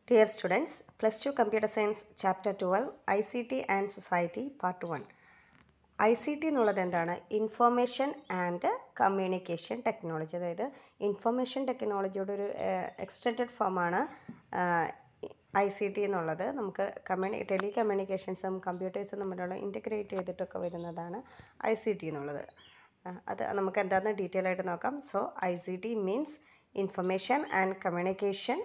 Dear students, Plus 2 Computer Science Chapter 12 ICT and Society Part 1. ICT എന്നുള്ളത് എന്താണ്? Information and communication technology. അതായത് information ടെക്നോളജിയുടെ ഒരു extended ഫോമാണ് ICT എന്നുള്ളത്. നമുക്ക് ടെലി കമ്മ്യൂണിക്കേഷൻസും കമ്പ്യൂട്ടേഴ്സും തമ്മിലുള്ള ഇൻറ്റഗ്രേറ്റ് ചെയ്തിട്ടൊക്കെ വരുന്നതാണ് ICT എന്നുള്ളത്. അത് നമുക്ക് എന്താണെന്ന് ഡീറ്റെയിൽ ആയിട്ട് നോക്കാം. So ICT means information and communication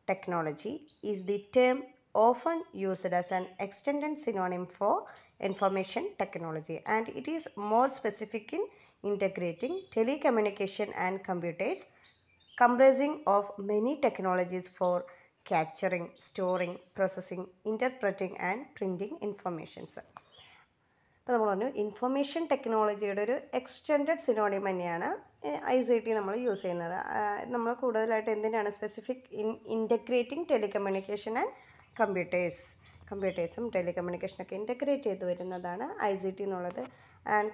technology is the term often used as an extended synonym for information technology, and it is more specific in integrating telecommunication and computers, comprising of many technologies for capturing, storing, processing, interpreting and printing informations. അപ്പോൾ നമ്മൾ പറഞ്ഞു information ടെക്നോളജിയുടെ ഒരു extended synonym തന്നെയാണ് ICT നമ്മൾ use ചെയ്യുന്നത്. നമ്മൾ കൂടുതലായിട്ട് എന്തിനാണ് സ്പെസിഫിക് ഇൻറ്റഗ്രേറ്റിംഗ് ടെലികമ്മ്യൂണിക്കേഷൻ ആൻഡ് കമ്പ്യൂട്ടേഴ്സും ടെലികമ്മ്യൂണിക്കേഷനൊക്കെ ഇൻറ്റഗ്രേറ്റ് ചെയ്ത് വരുന്നതാണ് ICT എന്നുള്ളത്. And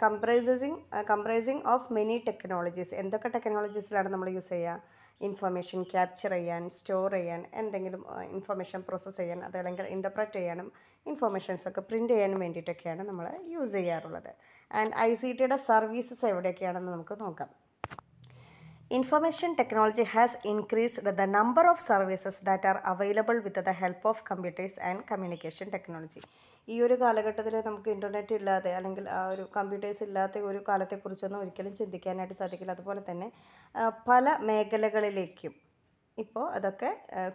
comprising of many technologies. എന്തൊക്കെ ടെക്നോളജീസിലാണ് നമ്മൾ യൂസ് ചെയ്യുക? ഇൻഫർമേഷൻ ക്യാപ്ചർ ചെയ്യാൻ, സ്റ്റോർ ചെയ്യാൻ, എന്തെങ്കിലും ഇൻഫർമേഷൻ പ്രോസസ്സ് ചെയ്യാൻ, അതല്ലെങ്കിൽ ഇൻ്റർപ്രറ്റ് ചെയ്യാനും ഇൻഫർമേഷൻസൊക്കെ പ്രിൻറ്റ് ചെയ്യാനും വേണ്ടിയിട്ടൊക്കെയാണ് നമ്മൾ യൂസ് ചെയ്യാറുള്ളത്. ആൻഡ് ICTയുടെ സർവീസസ് എവിടെയൊക്കെയാണെന്ന് നമുക്ക് നോക്കാം. Information technology has increased the number of services that are available with the help of computers and communication technology. ഈ ഒരു കാലഘട്ടത്തിൽ നമുക്ക് ഇൻ്റർനെറ്റ് ഇല്ലാതെ അല്ലെങ്കിൽ ആ ഒരു കമ്പ്യൂട്ടേഴ്സ് ഇല്ലാത്ത ഒരു കാലത്തെക്കുറിച്ചൊന്നും ഒരിക്കലും ചിന്തിക്കാനായിട്ട് സാധിക്കില്ല. അതുപോലെ തന്നെ പല മേഖലകളിലേക്കും ഇപ്പോൾ അതൊക്കെ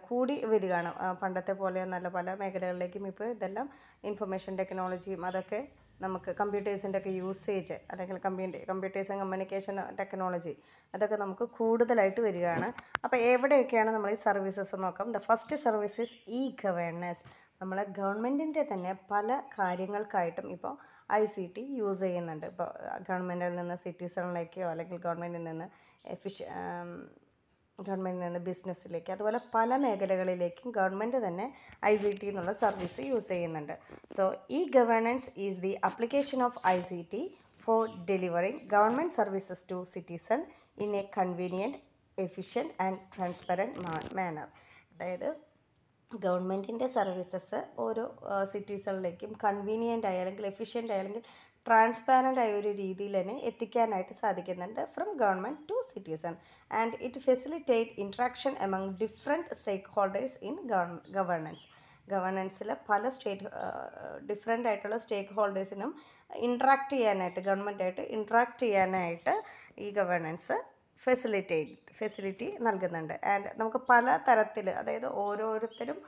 കൂടി വരികയാണ്. പണ്ടത്തെ പോലെ നല്ല പല മേഖലകളിലേക്കും ഇപ്പോൾ ഇതെല്ലാം ഇൻഫർമേഷൻ ടെക്നോളജിയും അതൊക്കെ നമുക്ക് കമ്പ്യൂട്ടേഴ്സിൻ്റെ ഒക്കെ യൂസേജ് അല്ലെങ്കിൽ കമ്പ്യൂട്ടേഴ്സ് ആൻഡ് കമ്മ്യൂണിക്കേഷൻ ടെക്നോളജി അതൊക്കെ നമുക്ക് കൂടുതലായിട്ട് വരികയാണ്. അപ്പോൾ എവിടെയൊക്കെയാണ് നമ്മൾ ഈ സർവീസസ് നോക്കാം. The first service is governance. നമ്മളെ ഗവൺമെൻറ്റിൻ്റെ തന്നെ പല കാര്യങ്ങൾക്കായിട്ടും ഇപ്പോൾ ICT യൂസ് ചെയ്യുന്നുണ്ട്. ഇപ്പോൾ ഗവൺമെൻറ്റിൽ നിന്ന് സിറ്റിസണിലേക്കോ അല്ലെങ്കിൽ ഗവൺമെൻറ്റിൽ നിന്ന് ബിസിനസ്സിലേക്ക്, അതുപോലെ പല മേഖലകളിലേക്കും ഗവൺമെൻറ് തന്നെ ICT എന്നുള്ള സർവീസ് യൂസ് ചെയ്യുന്നുണ്ട്. So governance is the application of ICT for delivering government services to citizen in a convenient, efficient and transparent manner. അതായത് ഗവൺമെൻറ്റിൻ്റെ സർവീസസ് ഓരോ സിറ്റീസുകളിലേക്കും കൺവീനിയൻ്റ് ആയി അല്ലെങ്കിൽ എഫിഷ്യൻ്റ് ആയി അല്ലെങ്കിൽ ട്രാൻസ്പാരൻ്റ് ആയ ഒരു രീതിയിൽ തന്നെ എത്തിക്കാനായിട്ട് സാധിക്കുന്നുണ്ട് from government to citizen. And it facilitate interaction among different stakeholders in ഗവേണൻസിൽ പല ഡിഫറെൻ്റ് ആയിട്ടുള്ള സ്റ്റേക്ക് ഹോൾഡേഴ്സിനും ഇൻട്രാക്ട് ചെയ്യാനായിട്ട് ഗവൺമെൻറ്റായിട്ട് ഇൻട്രാക്ട് ചെയ്യാനായിട്ട് ഈ ഗവേണൻസ് ഫെസിലിറ്റി നൽകുന്നുണ്ട്. ആൻഡ് നമുക്ക് പല തരത്തിൽ, അതായത് ഓരോരുത്തരും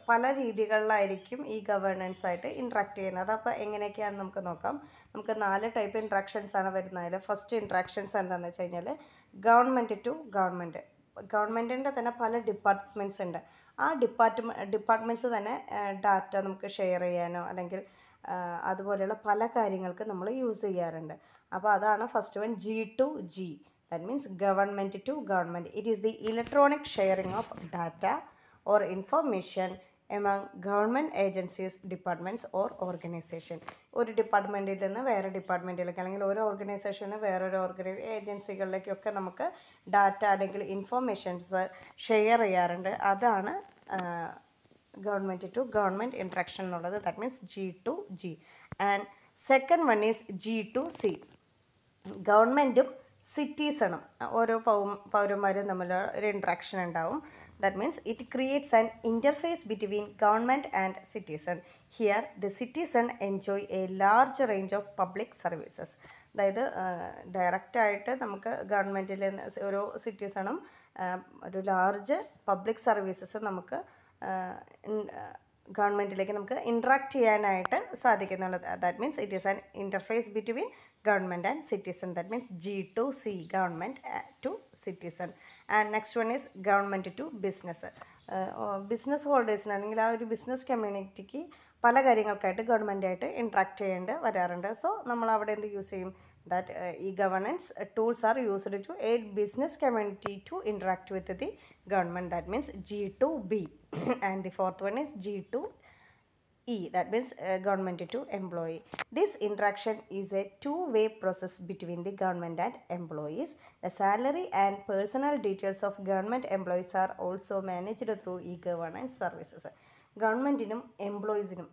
പല രീതികളിലായിരിക്കും ഈ ഗവേണൻസ് ആയിട്ട് ഇൻട്രാക്ട് ചെയ്യുന്നത്. അപ്പോൾ എങ്ങനെയൊക്കെയാണെന്ന് നമുക്ക് നോക്കാം. നമുക്ക് 4 ടൈപ്പ് ഇൻട്രാക്ഷൻസ് ആണ് വരുന്നതിൽ. ഫസ്റ്റ് ഇൻട്രാക്ഷൻസ് എന്താണെന്ന് വെച്ച് കഴിഞ്ഞാൽ ഗവൺമെൻറ് ടു ഗവൺമെൻറ്. ഗവൺമെൻറ്റിൻ്റെ തന്നെ പല ഡിപ്പാർട്ട്മെൻറ്റ്സ് ഉണ്ട്. ആ ഡിപ്പാർട്ട്മെൻറ്റ്സ് തന്നെ ഡാറ്റ നമുക്ക് ഷെയർ ചെയ്യാനോ അല്ലെങ്കിൽ അതുപോലെയുള്ള പല കാര്യങ്ങൾക്ക് നമ്മൾ യൂസ് ചെയ്യാറുണ്ട്. അപ്പോൾ അതാണ് first one, G2G. That means government to government. It is the electronic sharing of data or information among government agencies, departments or organization. ഒരു ഡിപ്പാർട്ട്മെൻറ്റിൽ നിന്ന് വേറെ ഡിപ്പാർട്ട്മെൻറ്റിലേക്ക് അല്ലെങ്കിൽ ഒരു ഓർഗനൈസേഷനിൽ നിന്ന് വേറൊരു ഏജൻസികളിലേക്കൊക്കെ നമുക്ക് ഡാറ്റ അല്ലെങ്കിൽ ഇൻഫർമേഷൻസ് ഷെയർ ചെയ്യാറുണ്ട്. അതാണ് ഗവൺമെൻറ് ടു ഗവൺമെൻറ് ഇൻട്രാക്ഷൻ എന്നുള്ളത്. That means G2G. And second one is G2C. ഗവൺമെൻറ്റും സിറ്റീസണും ഓരോ പൗരന്മാരും തമ്മിൽ ഒരു ഇൻട്രാക്ഷൻ ഉണ്ടാവും. That means it creates an interface between government and citizen. Here the citizen enjoy a large range of public services. അതായത് ഡയറക്റ്റായിട്ട് നമുക്ക് ഗവൺമെൻറ്റിൽ ഓരോ സിറ്റിസണും ഒരു ലാർജ് പബ്ലിക് സർവീസസ് നമുക്ക് ഗവൺമെൻറ്റിലേക്ക് നമുക്ക് ഇൻട്രാക്ട് ചെയ്യാനായിട്ട് സാധിക്കുന്നുണ്ട്. That means it is an interface between government and citizen. That means G2C, government to citizen. And next one is government to business ഹോൾഡേഴ്സിനാണെങ്കിൽ ആ ഒരു ബിസിനസ് കമ്മ്യൂണിറ്റിക്ക് പല കാര്യങ്ങൾക്കായിട്ട് ഗവൺമെൻറ്റായിട്ട് ഇൻട്രാക്ട് ചെയ്യേണ്ടി വരാറുണ്ട്. സോ നമ്മൾ അവിടെ എന്ത് യൂസ് ചെയ്യും? That governance tools are used to aid business community to interact with the government. That means G2B. And the fourth one is G2 that means government to employee. This interaction is a two-way process between the government and employees. The salary and personal details of government employees are also managed through e-governance services. ഗവൺമെൻറ്റിനും എംപ്ലോയീസിനും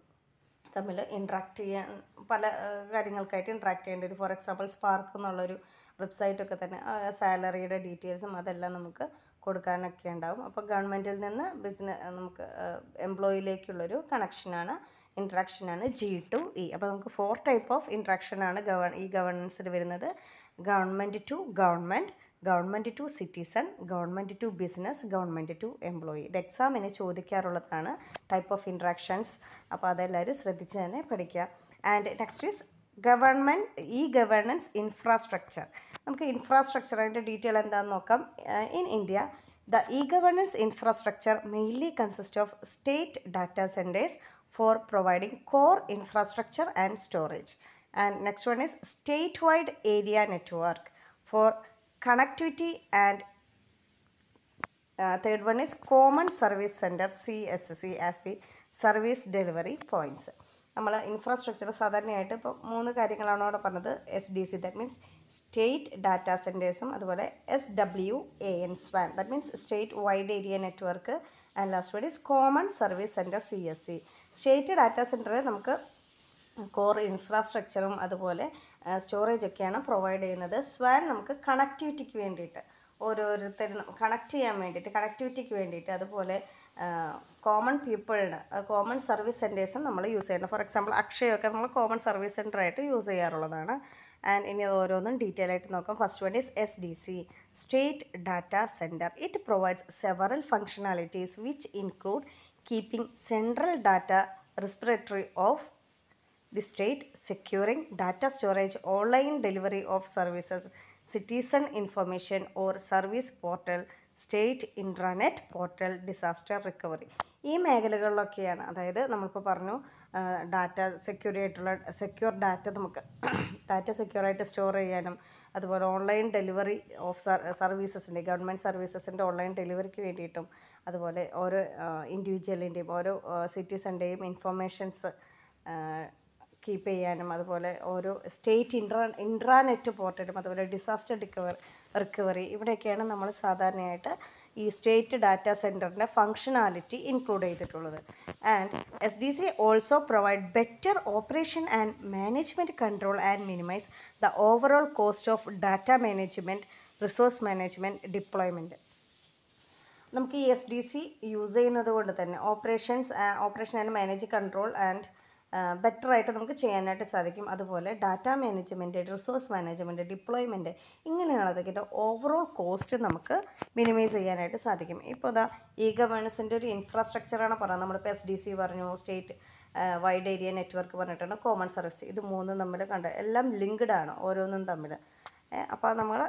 തമ്മിൽ interact ചെയ്യാൻ പല കാര്യങ്ങൾക്കായിട്ട് interact ചെയ്യേണ്ടി വരും. For example spark എന്നുള്ളൊരു വെബ്സൈറ്റൊക്കെ തന്നെ സാലറിയുടെ ഡീറ്റെയിൽസും അതെല്ലാം നമുക്ക് കൊടുക്കാനൊക്കെ ഉണ്ടാവും. അപ്പോൾ ഗവൺമെൻറ്റിൽ നിന്ന് നമുക്ക് എംപ്ലോയിയിലേക്കുള്ളൊരു കണക്ഷനാണ്, ഇൻട്രാക്ഷനാണ് G2E. അപ്പോൾ നമുക്ക് 4 ടൈപ്പ് ഓഫ് ഇൻട്രാക്ഷനാണ് ഈ ഗവർണൻസിൽ വരുന്നത്. Government to government, government to citizen, government to business, government to employee. ഇത് എക്സാമിന് ചോദിക്കാറുള്ളതാണ് ടൈപ്പ് ഓഫ് ഇൻട്രാക്ഷൻസ്. അപ്പോൾ അതെല്ലാവരും ശ്രദ്ധിച്ച് തന്നെ പഠിക്കുക. And next is governance infrastructure. നമുക്ക് ഇൻഫ്രാസ്ട്രക്ചർ അതിൻ്റെ ഡീറ്റെയിൽ എന്താണെന്ന് നോക്കാം. In India the e-governance infrastructure mainly consists of state data centers for providing core infrastructure and storage. And next one is statewide area network for connectivity, and third one is common service center CSC as the service delivery points. നമ്മൾ infrastructure സാധാരണയായിട്ട് ഇപ്പോൾ 3 കാര്യങ്ങളാണ് അവിടെ പറഞ്ഞത്. SDC that means state data സെൻറ്റേഴ്സും, അതുപോലെ SWAN SWAN that means state wide area network, and last word is common service centre CSC. State data സെൻറ്ററിൽ നമുക്ക് കോർ ഇൻഫ്രാസ്ട്രക്ചറും അതുപോലെ സ്റ്റോറേജൊക്കെയാണ് പ്രൊവൈഡ് ചെയ്യുന്നത്. SWAN നമുക്ക് കണക്ടിവിറ്റിക്ക് വേണ്ടിയിട്ട്, ഓരോരുത്തരും കണക്ട് ചെയ്യാൻ വേണ്ടിയിട്ട്, കണക്ടിവിറ്റിക്ക് വേണ്ടിയിട്ട്, അതുപോലെ കോമൺ പീപ്പിളിന് കോമൺ സർവീസ് സെൻറ്റേഴ്സും നമ്മൾ യൂസ് ചെയ്യണം. ഫോർ എക്സാമ്പിൾ അക്ഷയൊക്കെ നമ്മൾ കോമൺ സർവീസ് സെൻറ്ററായിട്ട് യൂസ് ചെയ്യാറുള്ളതാണ്. ആൻഡ് ഇനി അത് ഓരോന്നും ഡീറ്റെയിൽ ആയിട്ട് നോക്കാം. First one is SDC, state data centre. It provides several functionalities which include keeping central data repository of the state, securing data storage, online delivery of services, citizen information or service portal, state intranet portal, disaster recovery. ഈ മേഖലകളിലൊക്കെയാണ്, അതായത് നമ്മളിപ്പോൾ പറഞ്ഞു data secure data നമുക്ക് data സെക്യൂറായിട്ട് store ചെയ്യാനും, അതുപോലെ online delivery of സർവീസസിൻ്റെ, ഗവൺമെൻറ് സർവീസസിൻ്റെ ഓൺലൈൻ ഡെലിവറിക്ക് വേണ്ടിയിട്ടും, അതുപോലെ ഓരോ ഇൻഡിവിജ്വലിൻ്റെയും ഓരോ സിറ്റിസൻ്റെയും ഇൻഫർമേഷൻസ് കീപ്പ് ചെയ്യാനും, അതുപോലെ ഓരോ സ്റ്റേറ്റ് ഇൻട്രാനെറ്റ് പോർട്ടലും, അതുപോലെ ഡിസാസ്റ്റർ റിക്കവറി, ഇവിടെയൊക്കെയാണ് നമ്മൾ സാധാരണയായിട്ട് ഈ സ്റ്റേറ്റ് ഡാറ്റാ സെൻറ്ററിൻ്റെ ഫങ്ഷനാലിറ്റി ഇൻക്ലൂഡ് ചെയ്തിട്ടുള്ളത്. And SDC also provide better operation and management control and minimise the overall cost of data management, resource management, deployment. നമുക്ക് ഈ SDC യൂസ് ചെയ്യുന്നത് കൊണ്ട് തന്നെ operation and manage control and ബെറ്ററായിട്ട് നമുക്ക് ചെയ്യാനായിട്ട് സാധിക്കും. അതുപോലെ data management, resource management, deployment, ഇങ്ങനെയുള്ളതൊക്കെ ഓവറോൾ കോസ്റ്റ് നമുക്ക് മിനിമൈസ് ചെയ്യാനായിട്ട് സാധിക്കും. ഇപ്പോൾ ഇതാ e-governance ഒരു ഇൻഫ്രാസ്ട്രക്ചറാണ് പറയുന്നത്. നമ്മളിപ്പോൾ SDC പറഞ്ഞു, സ്റ്റേറ്റ് വൈഡ് ഏരിയ നെറ്റ്വർക്ക് പറഞ്ഞിട്ടുണ്ട്, കോമൺ സർവീസ്. ഇത് മൂന്നും തമ്മിൽ എല്ലാം ലിങ്ക്ഡ് ആണ് ഓരോന്നും തമ്മിൽ. അപ്പോൾ നമ്മൾ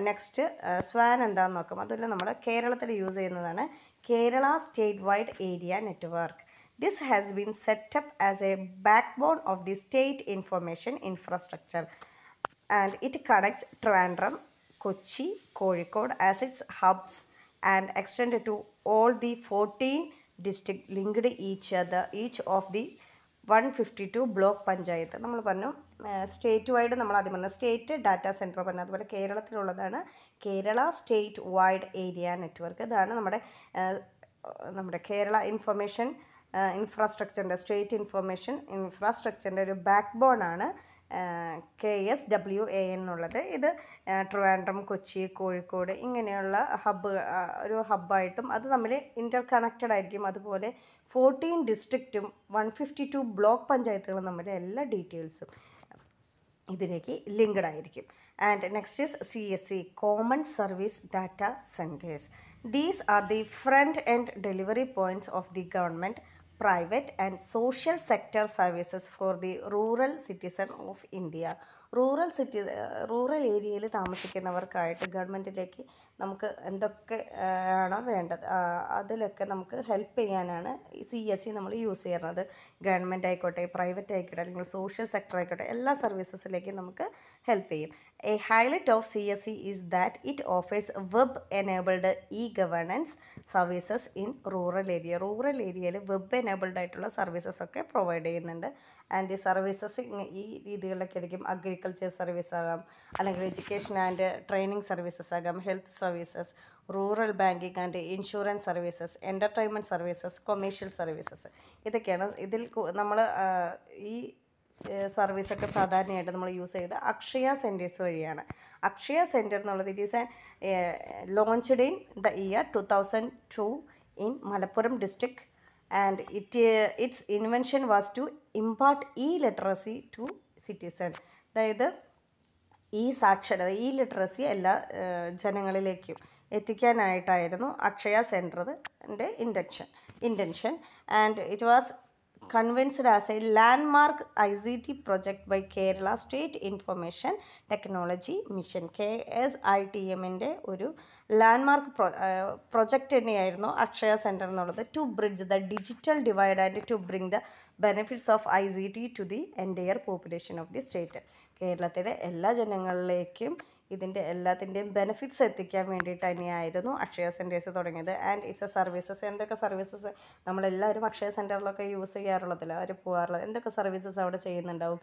നെക്സ്റ്റ് SWAN എന്താണെന്ന് നോക്കാം. അതുപോലെ നമ്മൾ കേരളത്തിൽ യൂസ് ചെയ്യുന്നതാണ് Kerala state wide area network. This has been set up as a backbone of the state information infrastructure, and it connects Trivandrum, Kochi, Kozhikode as its hubs and extended to all the 14 districts linked each of the 152 block panchayat. നമ്മൾ പറഞ്ഞു state wide, നമ്മൾ ആദ്യം പറഞ്ഞു state data centre പറഞ്ഞു. അതുപോലെ കേരളത്തിലുള്ളതാണ് Kerala state wide area network. ഇതാണ് നമ്മുടെ കേരള ഇൻഫർമേഷൻ ഇൻഫ്രാസ്ട്രക്ചറിൻ്റെ, സ്റ്റേറ്റ് ഇൻഫ്രാസ്ട്രക്ചറിൻ്റെ ഒരു ബാക്ക് ബോണാണ് KSWAN എന്നുള്ളത്. ഇത് ട്രിവാൻഡ്രം, കൊച്ചി, കോഴിക്കോട് ഇങ്ങനെയുള്ള ഒരു ഹബ്ബായിട്ടും അത് തമ്മിൽ ഇൻ്റർ കണക്റ്റഡ് ആയിരിക്കും. അതുപോലെ 14 ഡിസ്ട്രിക്റ്റും 152 ബ്ലോക്ക് പഞ്ചായത്തുകളും തമ്മിൽ എല്ലാ ഡീറ്റെയിൽസും ഇതിലേക്ക് ലിങ്ക്ഡ് ആയിരിക്കും. And next is CSC, common service data centres. These are the front-end delivery points of the government, private and social sector services for the rural citizen of India. Rural ഏരിയയിൽ താമസിക്കുന്നവർക്കായിട്ട് ഗവൺമെൻറ്റിലേക്ക് നമുക്ക് എന്തൊക്കെ ആണോ വേണ്ടത് അതിലൊക്കെ നമുക്ക് ഹെൽപ്പ് ചെയ്യാനാണ് CSE നമ്മൾ use ചെയ്യുന്നത്. ഗവൺമെൻറ് ആയിക്കോട്ടെ, പ്രൈവറ്റ് ആയിക്കോട്ടെ, അല്ലെങ്കിൽ സോഷ്യൽ സെക്ടർ ആയിക്കോട്ടെ, എല്ലാ സർവീസസിലേക്കും നമുക്ക് ഹെൽപ്പ് ചെയ്യും. A highlight of CSE is that it offers web-enabled e-governance services in rural area. Rural ഏരിയയിൽ വെബ് എനേബിൾഡ് ആയിട്ടുള്ള സർവീസസ് ഒക്കെ പ്രൊവൈഡ് ചെയ്യുന്നുണ്ട്. ആൻഡ് ഈ സർവീസസ് ഈ രീതികളിലൊക്കെ ആയിരിക്കും. അഗ്രികൾച്ചർ സർവീസ് ആകാം, അല്ലെങ്കിൽ എഡ്യൂക്കേഷൻ ആൻഡ് ട്രെയിനിങ് സർവീസസ് ആകാം, health services, rural banking and insurance services, entertainment services, commercial services. ഇതൊക്കെയാണ് ഇതിൽ നമ്മൾ ഈ സർവീസൊക്കെ സാധാരണയായിട്ട് നമ്മൾ യൂസ് ചെയ്ത് അക്ഷയ സെൻറ്റേഴ്സ് വഴിയാണ്. അക്ഷയ സെൻറ്റർ എന്നുള്ളത് it is an launched in the year 2002 in Malappuram district and its invention was to impart literacy to citizen. അതായത് സാക്ഷരത ലിറ്ററസി എല്ലാ ജനങ്ങളിലേക്കും എത്തിക്കാനായിട്ടായിരുന്നു അക്ഷയ സെൻറ്ററിൻ്റെ ഇൻറ്റൻഷൻ and it was convinced as a landmark ICT project by Kerala State Information Technology Mission. KSITMൻ്റെ ഒരു landmark project തന്നെയായിരുന്നു അക്ഷയ സെൻറ്റർ എന്നുള്ളത്. To bridge the digital divide and to bring the benefits of ICT to the entire population of the state. കേരളത്തിലെ എല്ലാ ജനങ്ങളിലേക്കും ഇതിൻ്റെ എല്ലാത്തിൻ്റെയും benefits എത്തിക്കാൻ വേണ്ടിയിട്ട് തന്നെയായിരുന്നു അക്ഷയ സെൻറ്റേഴ്സ് തുടങ്ങിയത്. And it's a services. എന്തൊക്കെ സർവീസസ് നമ്മളെല്ലാവരും അക്ഷയ സെൻറ്ററിലൊക്കെ യൂസ് ചെയ്യാറുള്ളതില്ല, അവർ പോകാറുള്ളത്. എന്തൊക്കെ സർവീസസ് അവിടെ ചെയ്യുന്നുണ്ടാവും?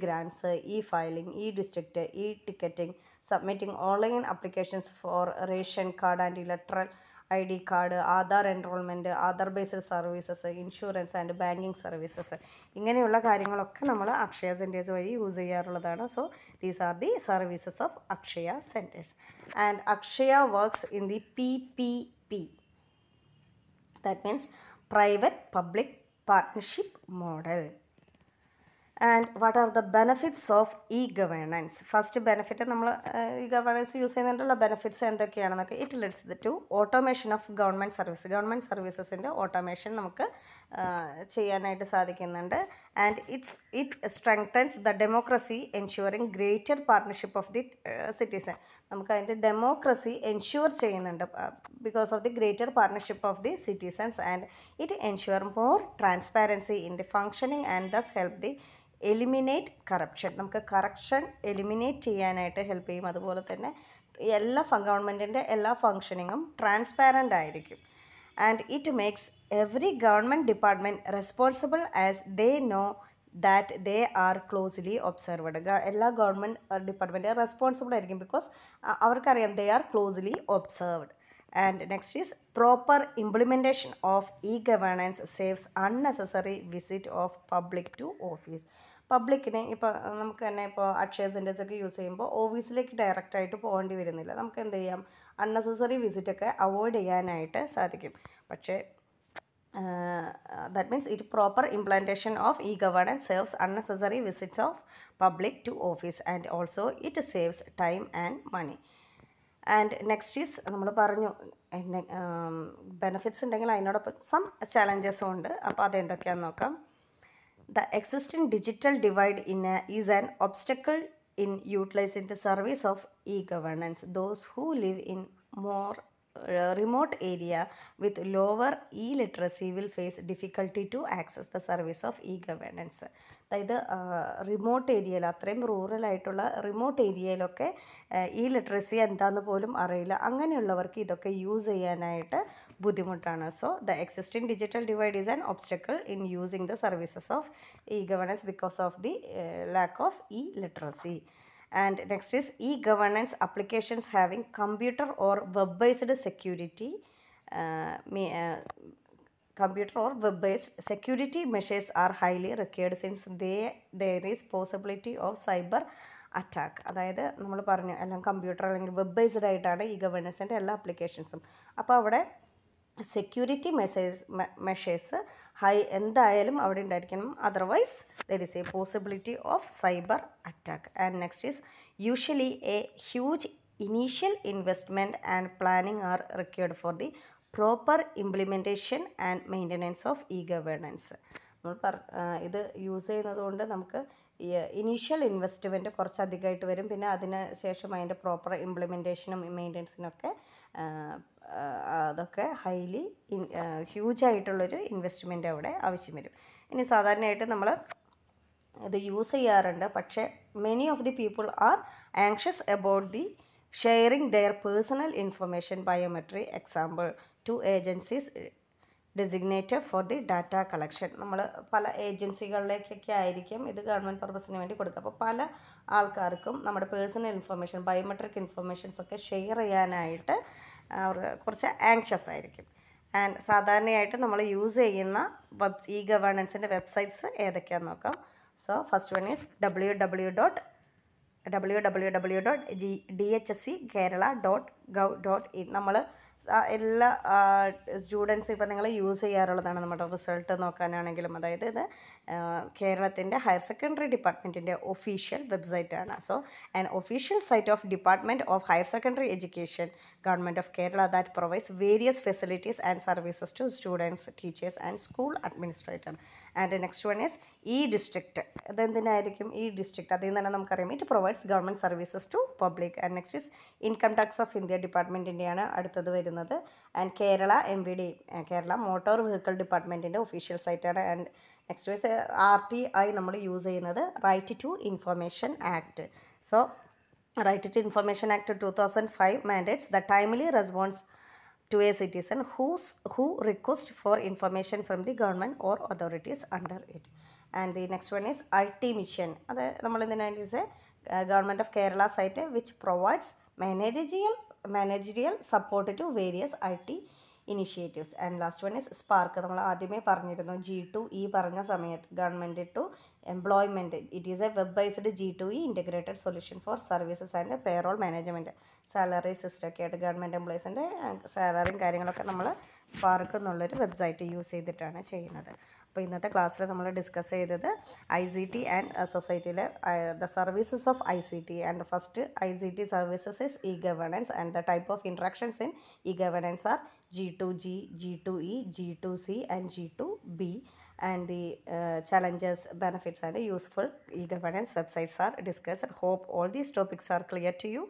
Grants, filing, district, ticketing, submitting online applications for ration card and electoral ID card, Aadhaar enrolment, Aadhaar based services, insurance and banking services, ഇങ്ങനെയുള്ള കാര്യങ്ങളൊക്കെ നമ്മൾ അക്ഷയ സെൻറ്റേഴ്സ് വഴി യൂസ് ചെയ്യാറുള്ളതാണ്. So these are the services of Akshaya centres. And Akshaya works in the PPP, that means private public partnership model. And what are the benefits of e-governance? First benefit നമ്മൾ governance use ചെയ്യുന്നതിനുള്ള benefits എന്തൊക്കെയാണെന്നൊക്കെ it lets to automation of government സർവീസസിൻ്റെ automation നമുക്ക് ചെയ്യാനായിട്ട് സാധിക്കുന്നുണ്ട്. And it strengthens the democracy ensuring greater partnership of the citizen. നമുക്ക് അതിൻ്റെ democracy ensure ചെയ്യുന്നുണ്ട് because of the greater partnership of the citizens. And it ensure more transparency in the functioning and thus help the eliminate corruption. നമുക്ക് corruption eliminate ചെയ്യാനായിട്ട് help ചെയ്യും. അതുപോലെ തന്നെ ഗവൺമെൻറ്റിൻ്റെ എല്ലാ ഫങ്ഷനിങ്ങും ട്രാൻസ്പാരൻ്റ് ആയിരിക്കും. And it makes every government department responsible as they know that they are closely observed. എല്ലാ ഗവൺമെൻറ് ഡിപ്പാർട്ട്മെൻറ്റ് റെസ്പോൺസിബിൾ ആയിരിക്കും ബിക്കോസ് അവർക്കറിയാം they are closely observed. And next is proper implementation of e-governance saves unnecessary visit of public to office. പബ്ലിക്കിനെ ഇപ്പോൾ നമുക്ക് തന്നെ ഇപ്പോൾ Akshaya centres ഒക്കെ use ചെയ്യുമ്പോൾ ഓഫീസിലേക്ക് ഡയറക്റ്റായിട്ട് പോകേണ്ടി വരുന്നില്ല. നമുക്ക് എന്ത് ചെയ്യാം? അൺനെസസറി വിസിറ്റൊക്കെ അവോയ്ഡ് ചെയ്യാനായിട്ട് സാധിക്കും. പക്ഷേ that means it proper implementation of e-governance saves unnecessary visits of public to office and also it saves time and money. And next is നമ്മൾ പറഞ്ഞു ബെനിഫിറ്റ്സ് ഉണ്ടെങ്കിൽ അതിനോടൊപ്പം സം ചാലഞ്ചസും ഉണ്ട്. അപ്പോൾ അതെന്തൊക്കെയാണെന്ന് നോക്കാം. The existing digital divide is an obstacle in utilising the service of e-governance. Those who live in more remote area with lower e-literacy will face difficulty to access the service of e-governance. അതായത് remote ഏരിയയിൽ, അത്രയും റൂറലായിട്ടുള്ള remote ഏരിയയിലൊക്കെ literacy എന്താണെന്ന് പോലും അറിയില്ല. അങ്ങനെയുള്ളവർക്ക് ഇതൊക്കെ use ചെയ്യാനായിട്ട് ബുദ്ധിമുട്ടാണ്. So the existing digital divide is an obstacle in using the services of e-governance because of the lack of e-literacy. And next is e-governance applications having computer or web-based security measures are highly required since there is possibility of cyber attack. അതായത് നമ്മൾ പറഞ്ഞു എല്ലാം computer അല്ലെങ്കിൽ web based ആയിട്ടാണ് e-governance എല്ലാ ആപ്ലിക്കേഷൻസും. അപ്പോൾ അവിടെ security measures എന്തായാലും അവിടെ ഉണ്ടായിരിക്കണം. Otherwise there is A possibility of cyber attack. And next is usually A huge initial investment and planning are required for the proper implementation and maintenance of e-governance. നമ്മൾ ഇത് use ചെയ്യുന്നത് കൊണ്ട് നമുക്ക് initial investment കുറച്ച് അധികമായിട്ട് വരും. പിന്നെ അതിന് ശേഷം അതിൻ്റെ പ്രോപ്പർ ഇംപ്ലിമെൻറ്റേഷനും മെയിൻ്റെനൻസിനൊക്കെ അതൊക്കെ ഹൈലി ഹ്യൂജ് ആയിട്ടുള്ളൊരു ഇൻവെസ്റ്റ്മെൻറ്റ് അവിടെ ആവശ്യം വരും. ഇനി സാധാരണയായിട്ട് നമ്മൾ ഇത് യൂസ് ചെയ്യാറുണ്ട്, പക്ഷേ many of the people are anxious about the sharing their personal information biometry example to agencies designated for the data collection. നമ്മൾ പല ഏജൻസികളിലേക്കൊക്കെ ആയിരിക്കും ഇത് ഗവൺമെൻറ് പർപ്പസിന് വേണ്ടി കൊടുക്കുക. അപ്പോൾ പല ആൾക്കാർക്കും നമ്മുടെ പേഴ്സണൽ ഇൻഫർമേഷൻ ബയോമെട്രിക് ഇൻഫർമേഷൻസ് ഒക്കെ ഷെയർ ചെയ്യാനായിട്ട് അവർ കുറച്ച് ആങ്ഷ്യസ് ആയിരിക്കും. ആൻഡ് സാധാരണയായിട്ട് നമ്മൾ യൂസ് ചെയ്യുന്ന ഇ ഗവേണൻസിൻ്റെ വെബ്സൈറ്റ്സ് ഏതൊക്കെയാണെന്ന് നോക്കാം. So first one is www.dhsckerala.gov.in. നമ്മൾ എല്ലാ സ്റ്റുഡൻസ് ഇപ്പോൾ നിങ്ങൾ യൂസ് ചെയ്യാറുള്ളതാണ് നമ്മുടെ റിസൾട്ട് നോക്കാനാണെങ്കിലും. അതായത് ഇത് കേരളത്തിൻ്റെ ഹയർ സെക്കൻഡറി ഡിപ്പാർട്ട്മെൻറ്റിൻ്റെ ഒഫീഷ്യൽ വെബ്സൈറ്റാണ്. So an official site of department of higher secondary education government of Kerala that provides various facilities and services to students, teachers and school administrator. And next one is e district. അതെന്തിനായിരിക്കും e district? അതിൽ നിന്ന് തന്നെ നമുക്കറിയാം it provides government services to public. And next is income tax of India ഡിപ്പാർട്ട്മെൻറ്റിൻ്റെയാണ് അടുത്തത് വരുന്നത്. And Kerala MVD, Kerala motor vehicle ഡിപ്പാർട്ട്മെൻറ്റിൻ്റെ official സൈറ്റാണ്. And next is RTI നമ്മൾ യൂസ് ചെയ്യുന്നത് right to information act. So right to information act 2005 mandates the timely response to a citizen who request for information from the government or authorities under it. And the next one is IT mission. അത് നമ്മൾ ഇതിനായിട്ട് is a government of Kerala site which provides managerial support to various IT initiatives. And last one is Spark. നമ്മൾ ആദ്യമേ പറഞ്ഞിരുന്നു G2E പറഞ്ഞ സമയത്ത് government to employment. It is a web based G2E integrated solution for services and payroll management. Salary സിസ്റ്റമൊക്കെ ആയിട്ട് ഗവൺമെൻറ് എംപ്ലോയീസിൻ്റെ സാലറിയും കാര്യങ്ങളൊക്കെ നമ്മൾ സ്പാർക്ക് എന്നുള്ളൊരു വെബ്സൈറ്റ് യൂസ് ചെയ്തിട്ടാണ് ചെയ്യുന്നത്. അപ്പോൾ ഇന്നത്തെ ക്ലാസ്സിൽ നമ്മൾ ഡിസ്കസ് ചെയ്തത് ICT ആൻഡ് സൊസൈറ്റിയിലെ the services of ICT. And the first ICT services is e governance. And the type of interactions in e governance are G2G, G2E, G2C and G2B. And the challenges, benefits and useful e-governance websites are discussed. Hope all these topics are clear to you.